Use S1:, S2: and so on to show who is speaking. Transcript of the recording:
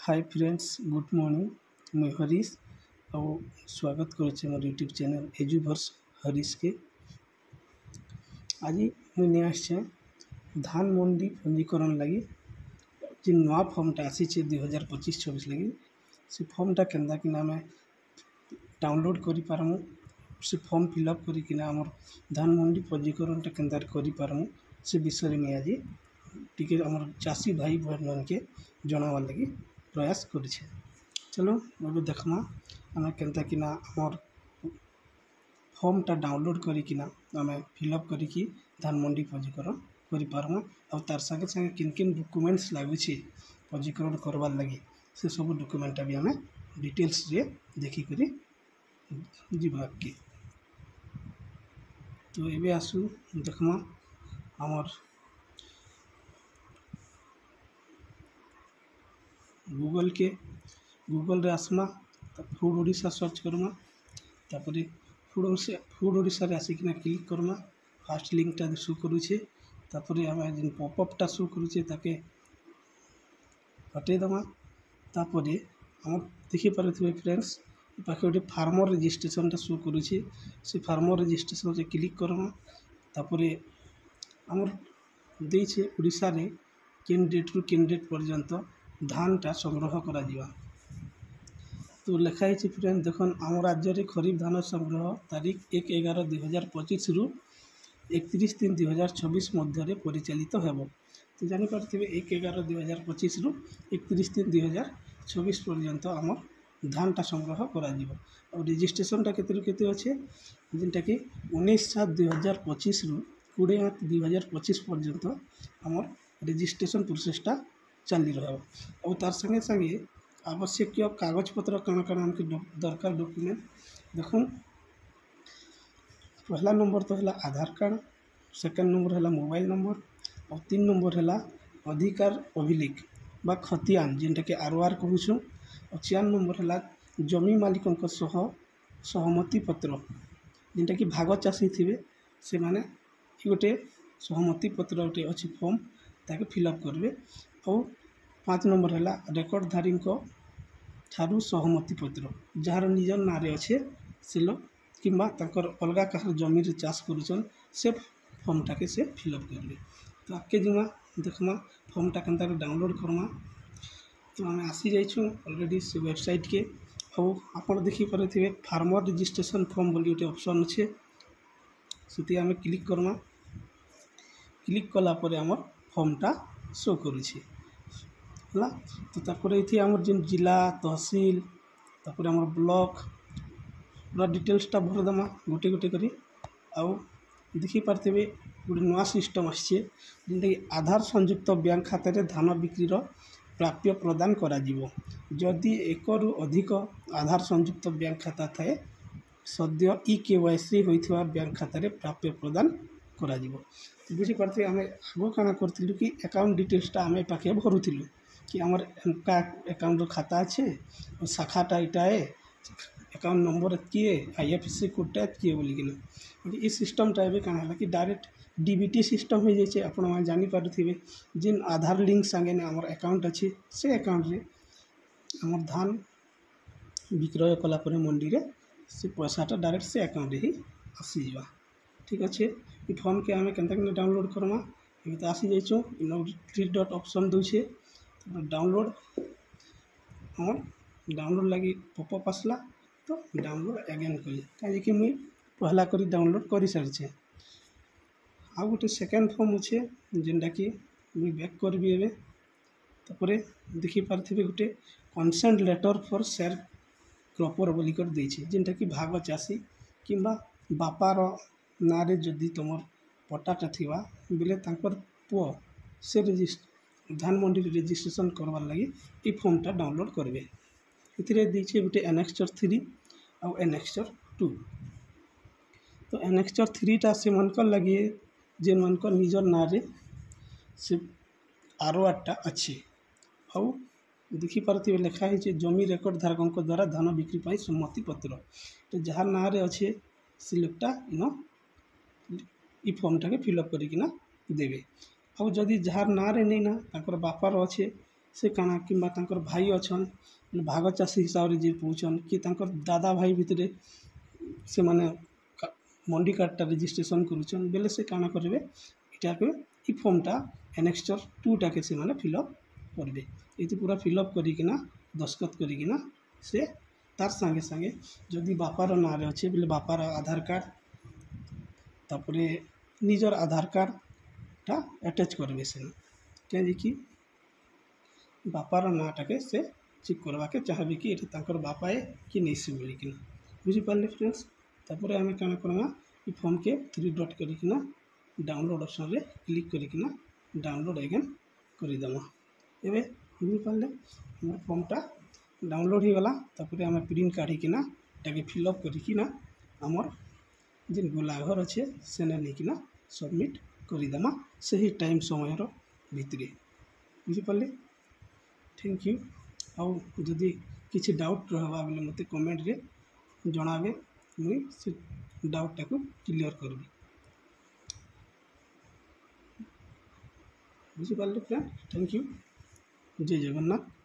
S1: Hi friends good morning मैं हरीश और स्वागत करुचे मोर यूट्यूब चैनल एजुवर्स हरीश के। आज मुझे आसे धान मंडी पंजीकरण लगी जी नवा फॉर्मटा आसी 2025-26 लगी से फॉर्मटा केन्दा कि आम डाउनलोड करूँ से फॉर्म फिलअप करना आम धान मंडी पंजीकरणटा केन्दा करूँ से विषय में आज टी आम चाषी भाई बहन के जनावार लगी प्रयास करुचे। चलो अब देखमा आम केन्ता कि आमर फॉर्मटा डाउनलोड करिकिना आम फिलअप करिकी धान मंडी पंजीकरण करिपारमा और तार संगे संगे किन किन डॉक्यूमेंट्स लागुची पंजीकरण करवार लगी से सब डॉक्यूमेंटा भी आम डिटेल्स रे देखी करी जीवा के। तो ये आसू देखमा आमर गूगल रे आसमा फूड ओडिशा सर्च करमा तापरे फूड ओडिशा रे आसिकिना क्लिक करमा फास्ट लिंकटा शो करुचे तापरे आम जिन पॉपअपटा शो करुचे ताके हटे दमा तापरे आम देखि पारुथिबे फ्रेंड्स पाखे गोटे फार्मर रजिस्ट्रेशनटा शो करुचे से फार्मर रजिस्ट्रेशन रे क्लिक करमा तापरे आमर देइछे ओडिशा रे केन डेट रु केन डेट पर्यंत धानटा संग्रह करा दिवा। तो लिखाई फ्रेंड देखन आम राज्य रे खरीफ धान संग्रह तारीख 1/11/2025 रु 31/3/2026 मध्य परिचालित हेबो। तो जानी पारथिबे 1/11/2025 रु 31/3/2026 पर्यंत आम धानटा संग्रह करा दिबो और रजिस्ट्रेशनटा केते रु केते अच्छे जेनटा कि 19/7/2025 रु 20/8/2025 पर्यंत आम रजिस्ट्रेशन प्रोसेसटा चली रहा और तार संगे संगे आवश्यक कागजपत्र कण कण आमके दरकार डॉक्यूमेंट देखूँ। पहला नंबर तो है आधार कार्ड, सेकेंड नंबर है मोबाइल नंबर और 3 नंबर है अधिकार अभिलेख बा खतियान जेनटा कि आरओआर कहूँ और 4 नंबर है जमी मालिकों सहमति पत्र जेनटा कि भाग चाषी थे से माने गोटे सहमति पत्र गोटे अच्छी फॉर्म ताके फिलअप करेंगे और 5 नंबर है रेकर्डधारी ठारू सहमति पत्र जार निजर ना अच्छे से लोग कि अलग कहार जमी चाष करुचन से फॉर्मटा के से फिलअप करेंगे। तो आगे जीमा देखमा फॉर्मटा केन्ता डाउनलोड करमा। तो आम आसी जाइछुँ ऑलरेडी से वेबसाइट के और आप देखी पारे फार्मर रजिस्ट्रेशन फॉर्म बोली गोटे ऑप्शन अच्छे से आम क्लिक करमा। क्लिक कलापर आम फॉर्मटा शो करुचे है। तो तापर ये आमर जिन जिला तहसील तापर आमर ब्लॉक पूरा डिटेल्सटा भरदेमा गोटे गोटे करी आउ देखी पारथिबे गोटे नुआ सिस्टम आछे जेनटा कि आधार संयुक्त बैंक खाता रे धान बिक्रीर प्राप्य प्रदान करा जिवो जदि एक रु अधिक आधार संयुक्त बैंक खाता थाए सद्य KYC होइथिबा बैंक खाता रे प्राप्य प्रदान करा जिवो। बुझी पारथिबे आमे आगो काना करथिलु कि अकाउंट डिटेल्सटा आमे पाखे भरुथिलु कि आमर एमका अकाउंट खाता अच्छे और शाखाटा इटा है अकाउंट नंबर किए IFSC कोडटा किए बोलिकिना ये सिस्टमटा ए कण है कि डायरेक्ट DBT सिस्टम हो जाए आपण मैंने जानीपारे जिन आधार लिंक संगे आमर अकाउंट अच्छे से अकाउंट रे आमर धान विक्रय कलापर मंडी रे से पैसाटा डायरेक्ट से अकाउंट ही आसी जावा। ठीक अच्छे ये फॉर्म के आम के डाउनलोड करमा ये तो आसी जाइछो 3 डॉट ऑप्शन दूचे डाउनलोड और डाउनलोड लगी पॉपअप आसला तो डाउनलोड अगेन कली कहीं मुझे पहला करी डाउनलोड कर सारी आ गोटे सेकेंड फॉर्म अच्छे जेनटा कि मुझे बैक करी एवं तापर देखी पारे गोटे consent letter for share cropper बोलिकर देछे जेनटा कि भाग चाषी कि बापार ना रे जदि तुम पट्टाटा थिबा बेले तांकर पुओ से धान मंडी रजिस्ट्रेशन करवार लगी ये फॉर्मटा डाउनलोड करेंगे। इतने दीचे गोटे एनेक्चर 3 और एनेक्चर 2। तो एनेक्चर 3टा से मनकर लगे जे मनकर निजर ना रे से आरओआरटा अच्छे और देखी पारे लिखा है जमी रेकर्ड धारकों द्वारा धान बिक्री पर सम्मति पत्र तो जहाँ ना रे अच्छे से लोकटा इन ई फॉर्मटा के फिलअप करना देवे और जदि जार ना रे नहीं ना ताकर बापार अच्छे से काना किंबा तांकर भाई अछन भाग चाषी हिसाब से जे पहुँचन कि तांकर दादा भाई भितर से माने मंडी कार्डटा रेजिस्ट्रेशन करुछन बेले से काना करेंगे इटा के इ फॉर्मटा एनेक्स्टर 2टा के से माने फिलअप करेंगे ये पूरा फिलअप करिकिना दस्खत करिकिना से तार संगे संगे जदि बापार ना रे अच्छे बोले बापार आधार कार्ड तापरे निजर आधार कार्डटा अटैच करेंगे से कहीं कि बापार नाटा के से चेक करवा के चाहबे कि ये तांकर बापा है कि नहीं से बोलिकिना बुझिपारे फ्रेंड्स तापर आम क्या करमा ये फॉर्म के 3 डॉट करिकिना डाउनलोड ऑप्शन रे क्लिक करिकिना डाउनलोड अगेन करदेमा एवं बुझिपारे मोर फॉर्मटा डाउनलोड हो गला तापर आम प्रिंट काढ़िकिना ताके फिलअप करिकिना आमर जिन गोलाघर अच्छे सेने लेकिना सबमिट करदेमा से ही टाइम समय भितर बुझिपारे थैंक यू आउ जदि किसी डाउट रहा बोले मत कमेंट रे जनाबे मुई से डाउटा को क्लियर करबी बुझिपारे फ्रेंड थैंक यू जय जगन्नाथ।